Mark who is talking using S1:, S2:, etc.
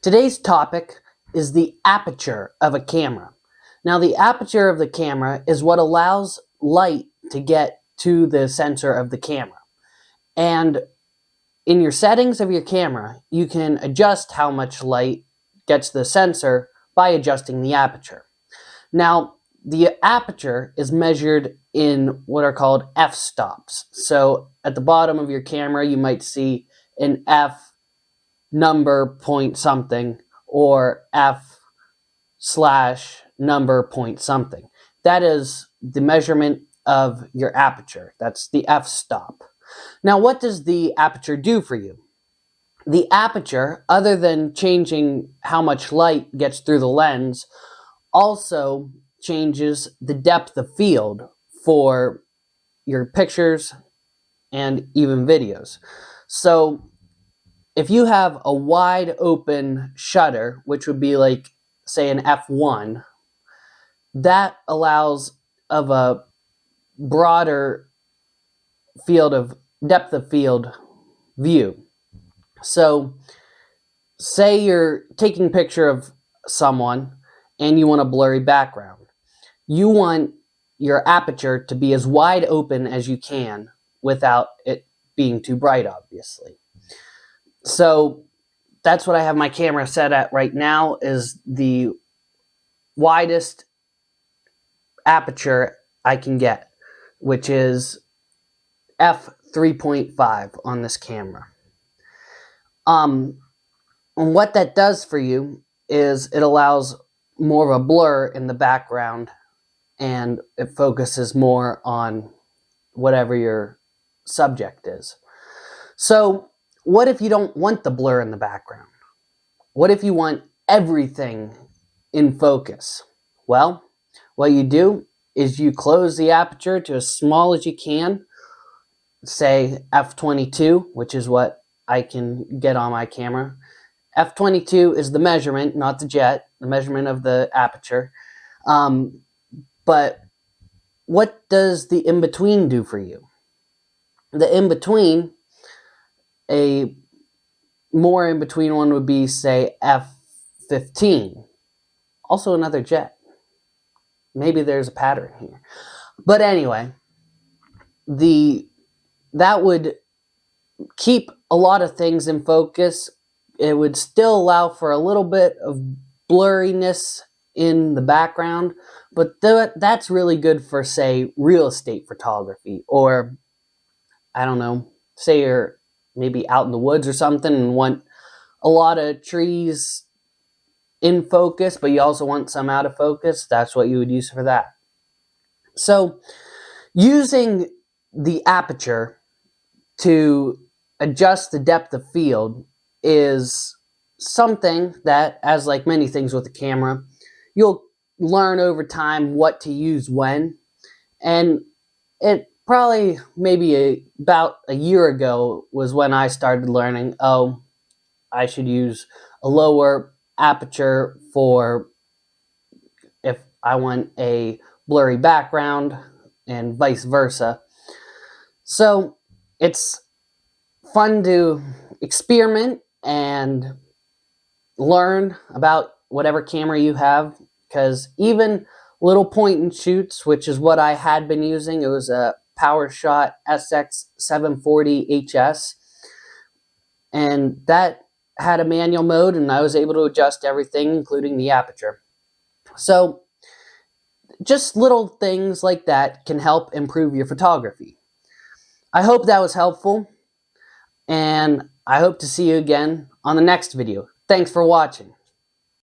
S1: Today's topic is the aperture of a camera. Now, the aperture of the camera is what allows light to get to the sensor of the camera. And in your settings of your camera, you can adjust how much light gets to the sensor by adjusting the aperture. Now, the aperture is measured in what are called f-stops. So at the bottom of your camera, you might see an f number point something or f slash number point something. That is the measurement of your aperture. That's the f-stop. Now, what does the aperture do for you? The aperture, other than changing how much light gets through the lens, also changes the depth of field for your pictures and even videos. So if you have a wide open shutter, which would be like, say, an f1, that allows of a broader field of depth of field view. So say you're taking a picture of someone and you want a blurry background. You want your aperture to be as wide open as you can without it being too bright, obviously. So that's what I have my camera set at right now, is the widest aperture I can get, which is f3.5 on this camera. And what that does for you is it allows more of a blur in the background, and it focuses more on whatever your subject is. So what if you don't want the blur in the background? What if you want everything in focus? Well, what you do is you close the aperture to as small as you can, say f22, which is what I can get on my camera. f22 is the measurement, not the jet, the measurement of the aperture. But what does the in-between do for you? The in-between, a more in-between one would be, say, f15. Also another jet. Maybe there's a pattern here. But anyway, that would keep a lot of things in focus. It would still allow for a little bit of blurriness in the background, but that's really good for, say, real estate photography, or I don't know, say you're maybe out in the woods or something and want a lot of trees in focus, but you also want some out of focus. That's what you would use for that. So using the aperture to adjust the depth of field is something that, as like many things with the camera, you'll learn over time what to use when. And it probably maybe about a year ago was when I started learning, oh, I should use a lower aperture for if I want a blurry background and vice versa. So it's fun to experiment and learn about whatever camera you have, because even little point and shoots, which is what I had been using, it was a PowerShot SX740HS, and that had a manual mode, and I was able to adjust everything, including the aperture. So just little things like that can help improve your photography. I hope that was helpful, and I hope to see you again on the next video. Thanks for watching.